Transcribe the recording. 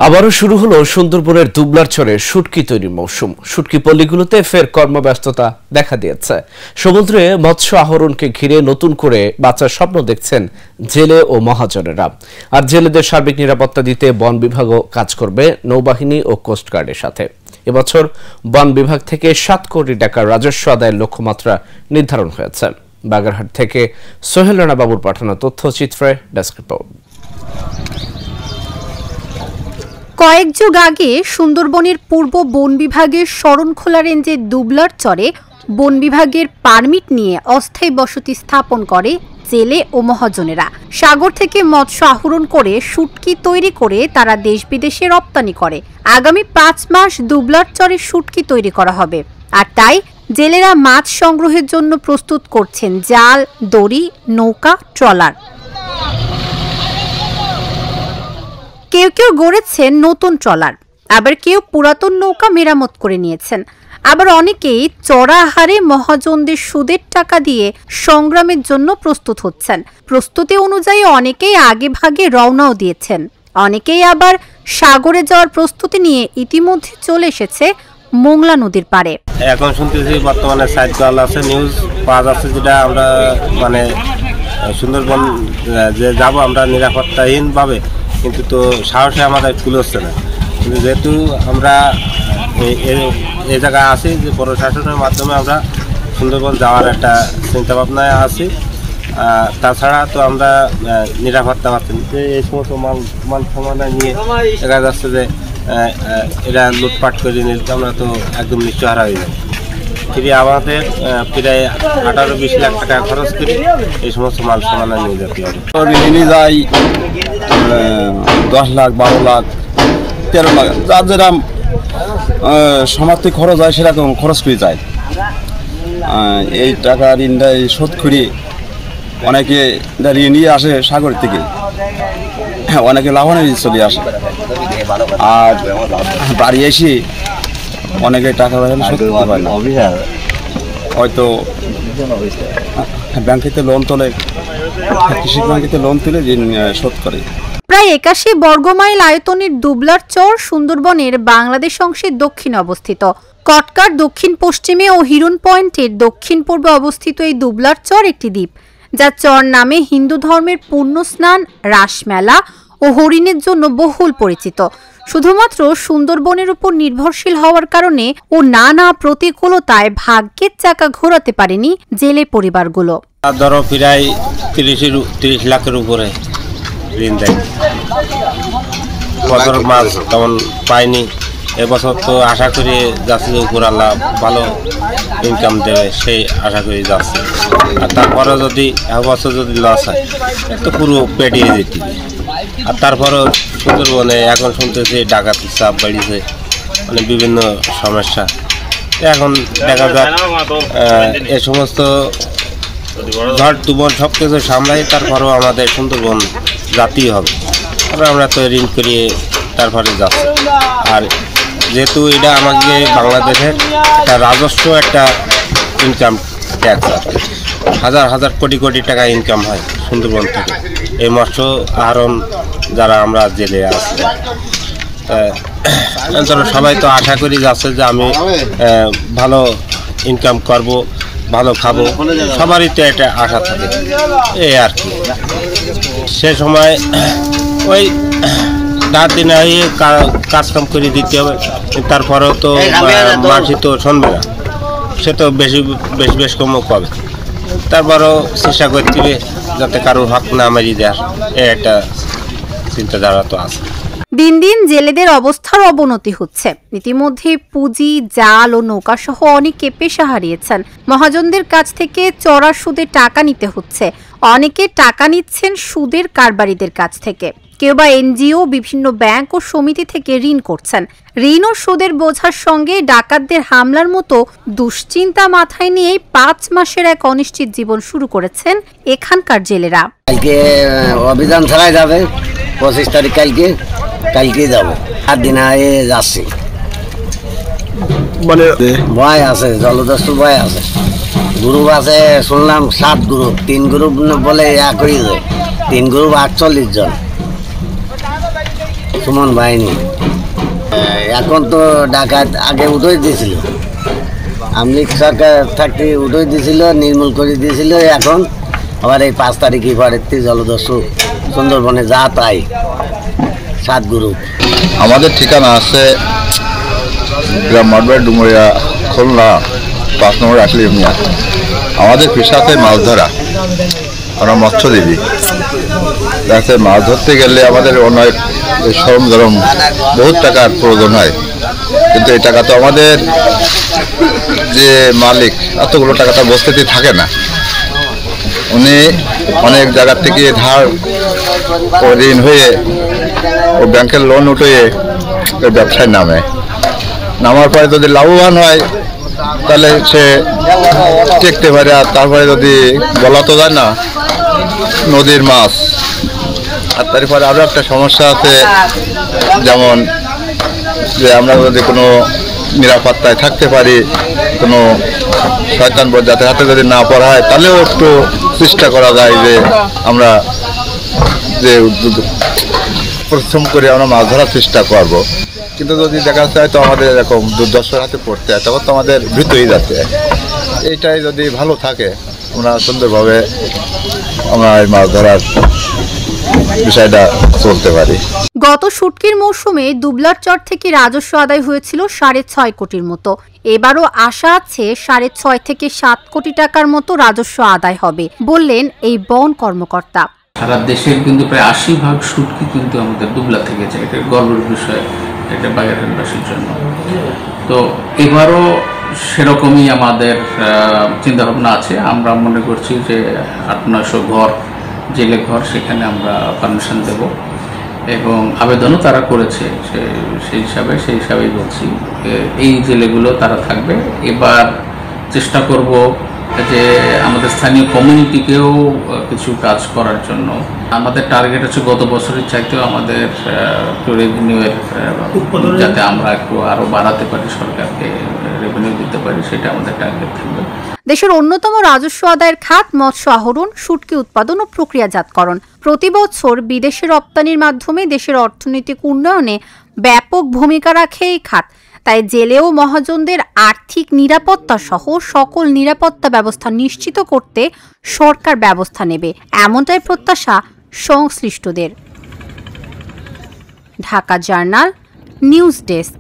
আবারও শুরু হলো সুন্দরবনের দুবলারচরে শুটকি তৈরির মৌসুম। শুটকি পল্লীগুলোতে ফের কর্মব্যস্ততা দেখা দিয়েছে। সমুদ্রে মৎস্য আহরণকে ঘিরে নতুন করে বাঁচার স্বপ্ন দেখছেন জেলে ও মহাজনেরা। আর জেলেদের সার্বিক নিরাপত্তা দিতে বন বিভাগও কাজ করবে নৌবাহিনী ও কোস্টগার্ডের সাথে। এবছর বন বিভাগ থেকে 7 কোটি টাকার রাজস্ব আদায়ের লক্ষ্যমাত্রা নির্ধারণ হয়েছে। বাগেরহাট থেকে সোহেল রানা বাবুর পাঠানো তথ্যচিত্রে ডেস্ক রিপোর্ট। কয়েক যুগ আগে সুন্দরবনের পূর্ব বন বিভাগের শরণখোলা রেঞ্জের দুবলারচরে বন বিভাগের পারমিট নিয়ে অস্থায়ী বসতি স্থাপন করে জেলে ও মহাজনেরা। সাগর থেকে মৎস্য আহরণ করে শুটকি তৈরি করে তারা দেশ বিদেশে রপ্তানি করে। আগামী 5 মাস দুবলারচরে শুটকি তৈরি করা হবে। আর তাই জেলেরা মাছ সংগ্রহের জন্য প্রস্তুত করছেন জাল, দড়ি, নৌকা, ট্রলার। কেউ কেউ গড়েছেন নতুন ট্রলার, আবার কেউ পুরাতন নৌকা মেরামত করে নিয়েছেন। আবার অনেকেই চড়া হারে মহাজনদের সুদের টাকা দিয়ে সংগ্রামের জন্য প্রস্তুত হচ্ছেন। প্রস্তুতি অনুযায়ী অনেকেই আগে ভাগে রওনাও দিয়েছেন। অনেকেই আবার সাগরে যাওয়ার প্রস্তুতি নিয়ে ইতিমধ্যে চলে এসেছে মোংলা নদীর পাড়ে। এখন শুনতেছি বর্তমানে সাইড কল আছে, নিউজ পাওয়া যাচ্ছে, যেটা আমরা সুন্দরবন যে যাব আমরা নিরাপত্তাহীন ভাবে, কিন্তু তো সাহসে আমাদের কুলোচ্ছে না। কিন্তু যেহেতু আমরা এই জায়গায় আছি, যে প্রশাসনের মাধ্যমে আমরা সুন্দরবন যাওয়ার একটা চিন্তাভাবনায় আছি। তাছাড়া তো আমরা নিরাপত্তা পাচ্ছি যে এই সমস্ত মাল সামানা নিয়ে দেখা যাচ্ছে যে এরা লুটপাট করে নিলে আমরা তো একদম নিশ্চয়হারা হয়ে যাই। ফিরে আমাদের প্রায় 18-20 লাখ টাকা খরচ করি এই সমস্ত মাল সামানা নিয়ে যেতে হবে। নিয়ে যাই 10 লাখ, 12 লাখ, 13 লাখ, যার যেরকম সমাপ্তি খরচ হয় সেরকম খরচ করে যায়। এই টাকা ঋণটা শোধ করি অনেকে ঋণ নিয়ে আসে সাগর থেকে, অনেকে লাভবান চলে আসে। আর বাড়ি এসে অনেকে টাকা শোধ করতে পারে না, হয়তো ব্যাংকেতে লোন তোলে, কৃষি ব্যাংকেতে লোন তুলে ঋণ শোধ করে। প্রায় 81 বর্গমাইল আয়তনের দুবলারচর সুন্দরবনের বাংলাদেশ অংশের দক্ষিণে অবস্থিত। কটকার দক্ষিণ পশ্চিমে ও হিরন পয়েন্টের দক্ষিণ পূর্বে অবস্থিত এই দুবলারচর একটি দ্বীপ, যা চর নামে হিন্দু ধর্মের পুণ্য স্নান, রাসমেলা ও হরিণের জন্য বহুল পরিচিত। শুধুমাত্র সুন্দরবনের উপর নির্ভরশীল হওয়ার কারণে ও নানা প্রতিকূলতায় ভাগ্যের চাকা ঘোরাতে পারেনি জেলে পরিবারগুলো। ধরো প্রায় 30 লাখের উপরে ঋণ দেয়। বছর মাছ তেমন পাইনি, এবছর তো আশা করি যাচ্ছে যে উপর আল্লাহ ভালো ইনকাম দেবে, সেই আশা করি যাচ্ছে। আর তারপরে যদি এবছর যদি লস হয় তো পুরো পেটিয়ে যেতে। আর তারপরেও সুন্দরবনে এখন শুনতেছি ডাকাতির চাপ বাড়িয়েছে, মানে বিভিন্ন সমস্যা। এখন দেখা যাক এ সমস্ত ঝড় তুফান সব কিছু সামলাই তারপরেও আমাদের সুন্দরবন জাতীয় হবে। তারপরে আমরা তো ঋণ করিয়ে তারপরে যাচ্ছি। আর যেহেতু এটা আমাকে বাংলাদেশের একটা রাজস্ব, একটা ইনকাম ট্যাক্স, হাজার হাজার কোটি কোটি টাকা ইনকাম হয় সুন্দরবন থেকে এই মৎস্য আহরণ যারা আমরা জেলে আছি। সবাই তো আশা করি যাচ্ছে যে আমি ভালো ইনকাম করব, ভালো খাবো, সবারই তো একটা আশা থাকে, এই আর কি। সে সময় ওই রাত দিন কাজকাম করে দিতে হবে। তারপরেও তো মাঝি তো শুনবে না, সে তো বেশ কমও পাবে। তারপরেও চেষ্টা করতে হবে যাতে কারোর হক না মারি দেওয়ার, এই একটা চিন্তাধারা তো আছে। দিন দিন জেলেদের অবস্থার অবনতি হচ্ছে। ইতিমধ্যে পুঁজি, জাল ও নৌকা সহ অনেকে পেশা হারিয়েছেন। মহাজনদের কাছ থেকে চড়া সুদে টাকা নিতে হচ্ছে। অনেকে টাকা নিচ্ছেন সুদের কারবারিদের কাছ থেকে। কেউ বা এনজিও, বিভিন্ন ব্যাংক ও সমিতি থেকে ঋণ করছেন। ঋণ ও সুদের বোঝার সঙ্গে ডাকাতদের হামলার মতো দুশ্চিন্তা মাথায় নিয়েই 5 মাসের এক অনিশ্চিত জীবন শুরু করেছেন এখানকার জেলেরা। কালকে অভিযান চালাই যাবে, 25 তারিখ কালকে যাবো। 8 দিন আগে যাচ্ছি, মানে ভয় আছে, জলদস্যু ভয় আছে। গ্রুপ আছে শুনলাম 7 গ্রুপ, 3 গ্রুপ বলে একই যায়, 3 গ্রুপ 48 জন। সুমন বাহিনী। এখন তো ডাকাত আগে উঠে দিয়েছিল, আমলিগ সরকার থাকতে উঠে দিয়েছিল, নির্মূল করে দিয়েছিল। এখন আবার এই 5 তারিখে পরের জলদস্যু সুন্দরবনে যা তাই 7 গ্রুপ। আমাদের ঠিকানা আছে গ্রাম মাঠবাড়ি ডুমুরিয়া খুলনা 5 নম্বর আকলিমিয়া। আমাদের পেশাতে মাছ ধরা, আমরা মৎস্যজীবী। যাতে মাছ ধরতে গেলে আমাদের অনেক সরঞ্জাম বহুত টাকার প্রয়োজন হয়, কিন্তু এই টাকা তো আমাদের যে মালিক এতগুলো টাকাটা বস্তিতে থাকে না। উনি অনেক জায়গা থেকে ধার ও ঋণ হয়ে ও ব্যাংকের লোন উঠে ওই ব্যবসায় নামার পরে যদি লাভবান হয় তাহলে সে টিকতে পারে। আর তারপরে যদি বলা তো যায় না নদীর মাছ। আর তারপরে আরও একটা সমস্যা আছে, যেমন যে আমরা যদি কোনো নিরাপত্তায় থাকতে পারি, কোনো শয়তান বজ্জাতের হাতে যদি না পড়া হয়, তাহলেও একটু চেষ্টা করা যায় যে আমরা যে পরিশ্রম করে আমরা মাছ ধরার চেষ্টা করব। কিন্তু যদি দেখা যায় তো আমাদের এরকম দুর্দশার হাতে পড়তে হয়, তখন তো আমাদের ভীত হয়ে যাচ্ছে। এইটাই যদি ভালো থাকে আমরা সুন্দরভাবে আমরা এই মাছ ধরার বিষয়টা চলতে পারি। গত শুটকির মৌসুমে দুবলার চর থেকে রাজস্ব আদায় হয়েছিল 6.5 কোটির মতো। এবারও আশা আছে 6.5 থেকে 7 কোটি টাকার মতো রাজস্ব আদায় হবে বললেন এই বন কর্মকর্তা। সারা দেশের কিন্তু প্রায় 80% শুটকি কিন্তু আমাদের দুবলা থেকে যায়। এটা গর্বের বিষয়, এটা বাগেরহাটবাসীর জন্য। তো এবারও সেরকমই আমাদের চিন্তাভাবনা আছে। আমরা মনে করছি যে 800-900 ঘর, জেলে ঘর, সেখানে আমরা পারমিশন দেব এবং আবেদনও তারা করেছে। সেই হিসাবেই বলছি এই জেলেগুলো তারা থাকবে। এবার চেষ্টা করব যে আমাদের স্থানীয় কমিউনিটিকেও কিছু কাজ করার জন্য। আমাদের টার্গেট হচ্ছে গত বছরের চাইতেও আমাদের রেভিনিউয়ের যাতে আমরা একটু আরও বাড়াতে পারি, সরকারকে রেভিনিউ দিতে পারি, সেটা আমাদের টার্গেট থাকবে। দেশের অন্যতম রাজস্ব আদায়ের খাত মৎস্য আহরণ, শুটকি উৎপাদন ও প্রক্রিয়াজাতকরণ। প্রতি বছর বিদেশে রপ্তানির মাধ্যমে দেশের অর্থনৈতিক উন্নয়নে ব্যাপক ভূমিকা রাখে এই খাত। তাই জেলে ও মহাজনদের আর্থিক নিরাপত্তা সহ সকল নিরাপত্তা ব্যবস্থা নিশ্চিত করতে সরকার ব্যবস্থা নেবে, এমনটাই প্রত্যাশা সংশ্লিষ্টদের। Dhaka journal, news desk.